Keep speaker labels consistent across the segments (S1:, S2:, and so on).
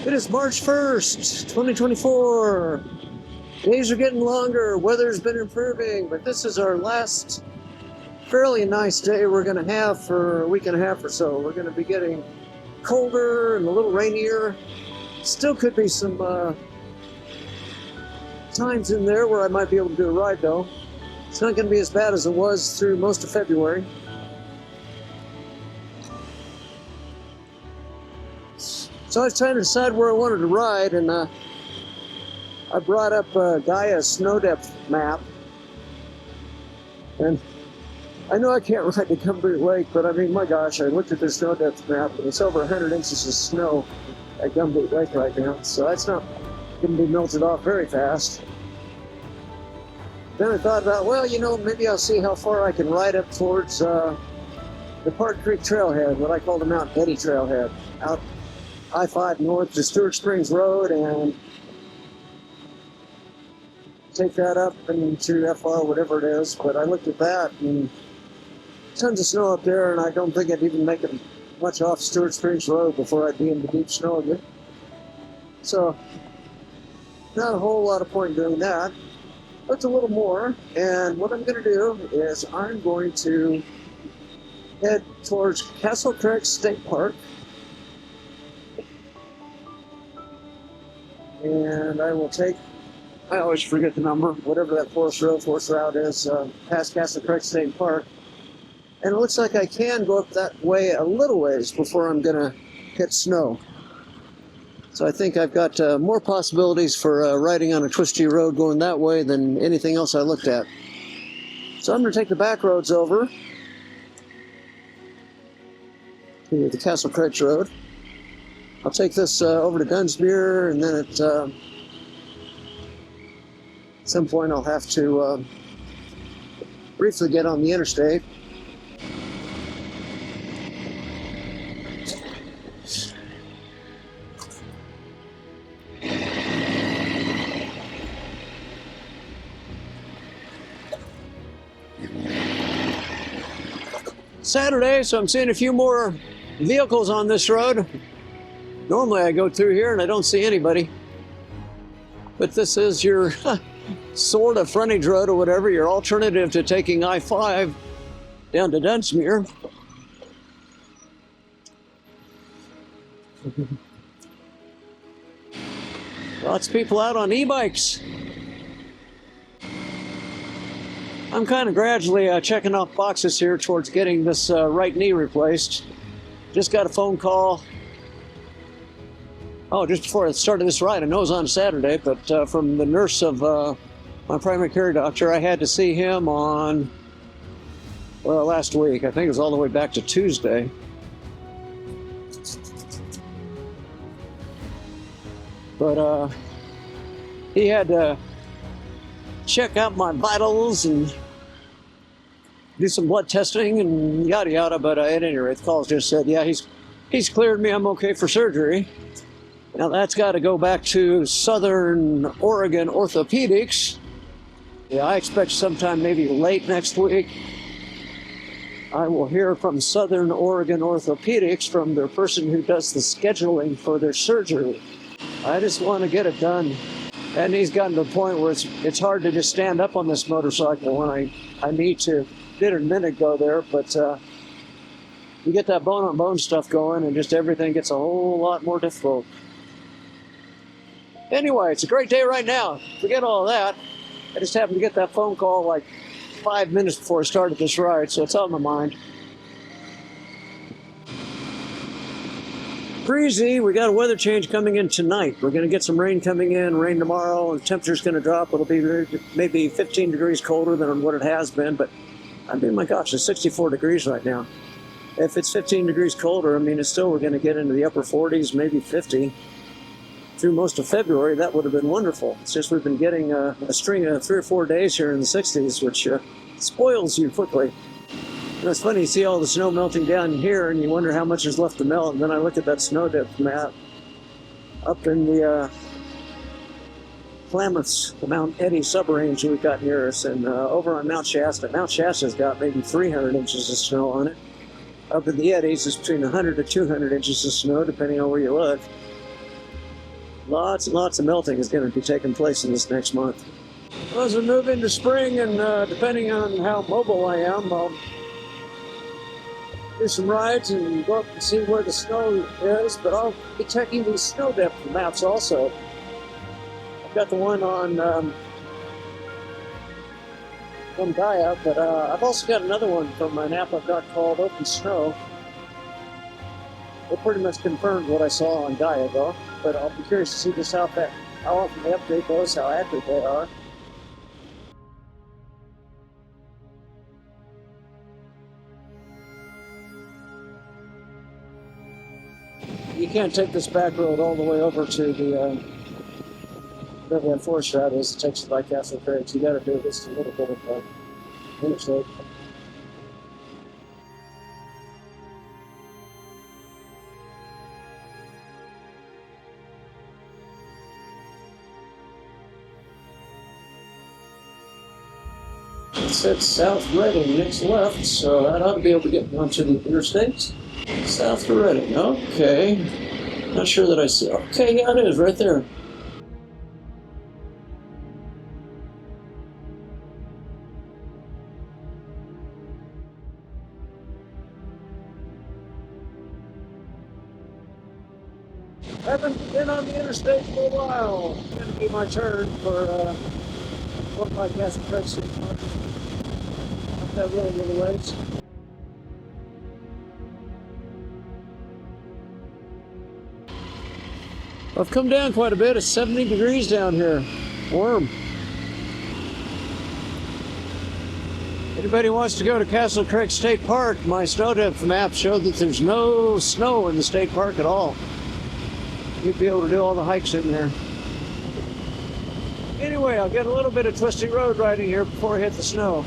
S1: It is March 1st, 2024. Days are getting longer, weather's been improving, but this is our last fairly nice day we're going to have for a week and a half or so. We're going to be getting colder and a little rainier. Still could be some times in there where I might be able to do a ride though. It's not going to be as bad as it was through most of February. So I was trying to decide where I wanted to ride, and I brought up Gaia's snow depth map. And I know I can't ride to Gumby Lake, but I mean, my gosh, I looked at the snow depth map, and it's over 100 inches of snow at Gumby Lake right now, so that's not going to be melted off very fast. Then I thought about, well, you know, maybe I'll see how far I can ride up towards the Park Creek Trailhead, what I call the Mount Eddy Trailhead, out I-5 north to Stewart Springs Road, and take that up into FR, whatever it is. But I looked at that, and tons of snow up there, and I don't think I'd even make it much off Stewart Springs Road before I'd be in the deep snow again. So, not a whole lot of point in doing that. But a little more, and what I'm going to do is I'm going to head towards Castle Creek State Park. And I will take, I always forget the number, whatever that forest route is, past Castle Creek State Park. And it looks like I can go up that way a little ways before I'm going to hit snow. So I think I've got more possibilities for riding on a twisty road going that way than anything else I looked at. So I'm going to take the back roads over to the Castle Creek Road. I'll take this over to Dunsmuir, and then at some point I'll have to briefly get on the interstate. Saturday, so I'm seeing a few more vehicles on this road. Normally I go through here and I don't see anybody, but this is your sort of frontage road or whatever, your alternative to taking I-5 down to Dunsmuir. Lots of people out on e-bikes. I'm kind of gradually checking off boxes here towards getting this right knee replaced. Just got a phone call. Oh, just before I started this ride, I know it was on Saturday, but from the nurse of my primary care doctor, I had to see him on, well, last week. I think it was all the way back to Tuesday. But he had to check out my vitals and do some blood testing and yada yada, but at any rate, the call just said, yeah, he's cleared me, I'm okay for surgery. Now that's got to go back to Southern Oregon Orthopedics. Yeah, I expect sometime maybe late next week I will hear from Southern Oregon Orthopedics, from their person who does the scheduling for their surgery. I just want to get it done. And he's gotten to the point where it's hard to just stand up on this motorcycle when I need to. Did it a minute ago there, but you get that bone-on-bone stuff going and just everything gets a whole lot more difficult. Anyway, it's a great day right now. Forget all that. I just happened to get that phone call like 5 minutes before I started this ride, so it's on my mind. Breezy, we got a weather change coming in tonight. We're going to get some rain coming in, rain tomorrow, and the temperature's going to drop. It'll be maybe 15 degrees colder than what it has been, but I mean, my gosh, it's 64 degrees right now. If it's 15 degrees colder, I mean, it's still, we're going to get into the upper 40s, maybe 50. Through most of February, that would have been wonderful. It's just we've been getting a string of 3 or 4 days here in the 60s, which spoils you quickly. And it's funny, you see all the snow melting down here, and you wonder how much is left to melt. And then I look at that snow depth map up in the Klamath's, the Mount Eddy subrange we've got near us, and over on Mount Shasta. Mount Shasta's got maybe 300 inches of snow on it. Up in the Eddies, it's between 100 to 200 inches of snow, depending on where you look. Lots and lots of melting is going to be taking place in this next month. Well, as we move into spring, and depending on how mobile I am, I'll do some rides and go up and see where the snow is, but I'll be checking these snow depth maps also. I've got the one on from Gaia, but I've also got another one from an app I've got called Open Snow. It pretty much confirmed what I saw on Gaia, though, but I'll be curious to see just how often they update those, how accurate they are. You can't take this back road all the way over to the whatever that forest route is. It takes you by Castle Craigs. You got to do this a little bit of interstate. It said South Reading next left, so that ought to be able to get onto the interstates. South of Reading, okay. Not sure that I see. Okay, yeah, it is right there. I haven't been on the interstate for a while. It's going to be my turn for my Castle Craigs State Park. Not that really ways. I've come down quite a bit. It's 70 degrees down here. Warm. Anybody wants to go to Castle Craigs State Park, my snow depth maps show that there's no snow in the state park at all. You'd be able to do all the hikes in there. Anyway, I'll get a little bit of twisty road riding here before I hit the snow.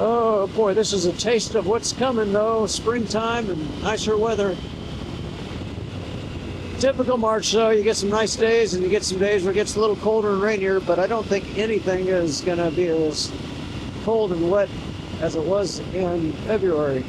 S1: Oh boy, this is a taste of what's coming though. Springtime and nicer weather. Typical March though, you get some nice days and you get some days where it gets a little colder and rainier, but I don't think anything is going to be as cold and wet as it was in February.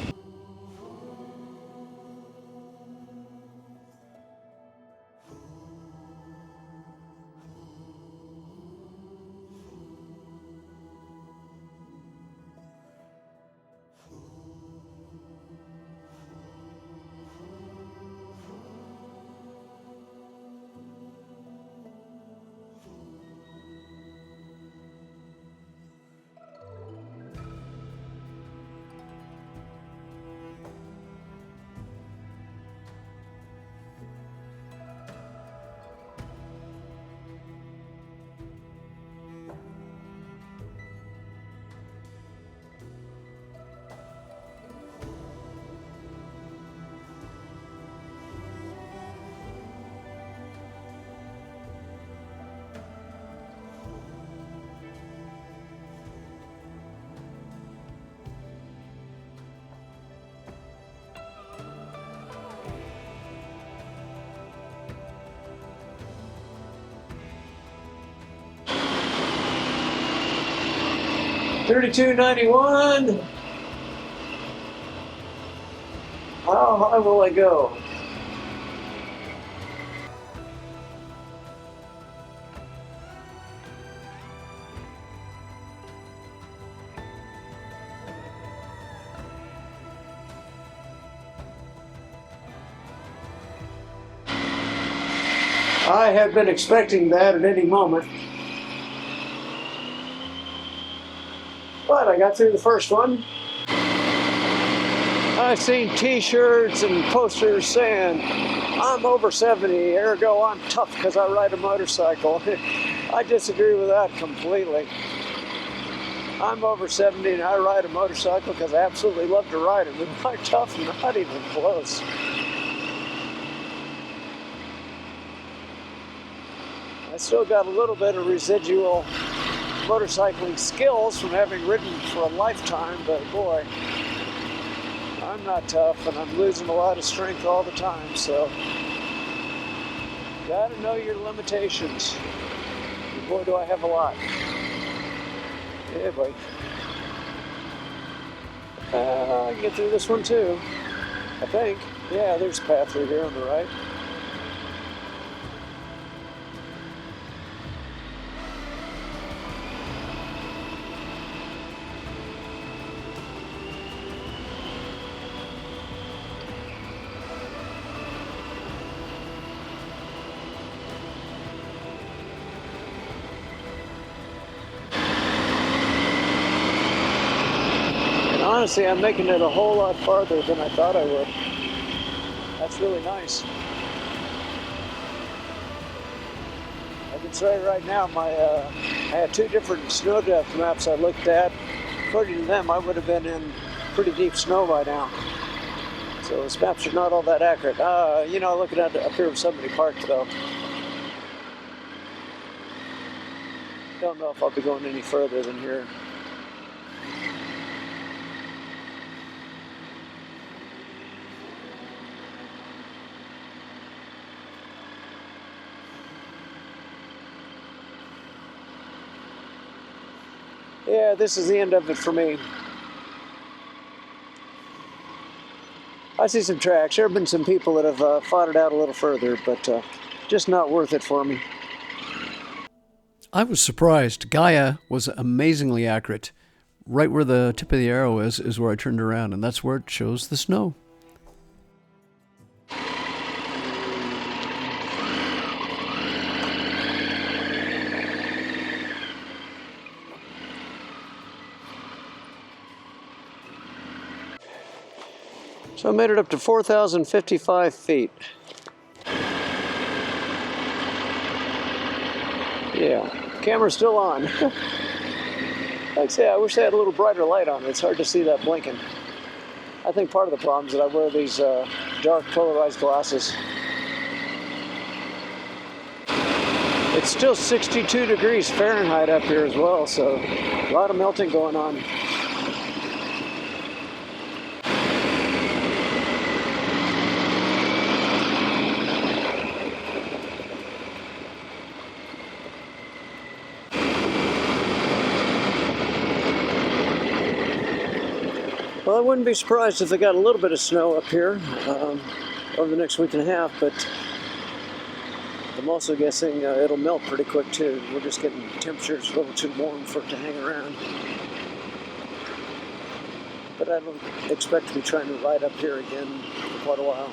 S1: $32.91. How high will I go? I have been expecting that at any moment. But I got through the first one. I've seen t-shirts and posters saying, I'm over 70, ergo I'm tough because I ride a motorcycle. I disagree with that completely. I'm over 70 and I ride a motorcycle because I absolutely love to ride it. Am I tough? Not even close. I still got a little bit of residual motorcycling skills from having ridden for a lifetime, but boy, I'm not tough and I'm losing a lot of strength all the time, so gotta know your limitations. Boy, do I have a lot. Yeah, buddy. I can get through this one too, I think. Yeah, there's a path through here on the right. And honestly, I'm making it a whole lot farther than I thought I would. That's really nice. I can say right now, I had two different snow depth maps I looked at. According to them, I would have been in pretty deep snow by now. So those maps are not all that accurate. Looking at up here in Somebody Park, though. Don't know if I'll be going any further than here. Yeah, this is the end of it for me. I see some tracks. There have been some people that have fought it out a little further, but just not worth it for me.
S2: I was surprised. Gaia was amazingly accurate. Right where the tip of the arrow is where I turned around, and that's where it shows the snow.
S1: So I made it up to 4,055 feet. Yeah, camera's still on. Like I say, I wish they had a little brighter light on it. It's hard to see that blinking. I think part of the problem is that I wear these dark polarized glasses. It's still 62 degrees Fahrenheit up here as well, so a lot of melting going on. Well, I wouldn't be surprised if they got a little bit of snow up here over the next week and a half, but I'm also guessing it'll melt pretty quick too. We're just getting temperatures a little too warm for it to hang around. But I don't expect to be trying to ride up here again for quite a while.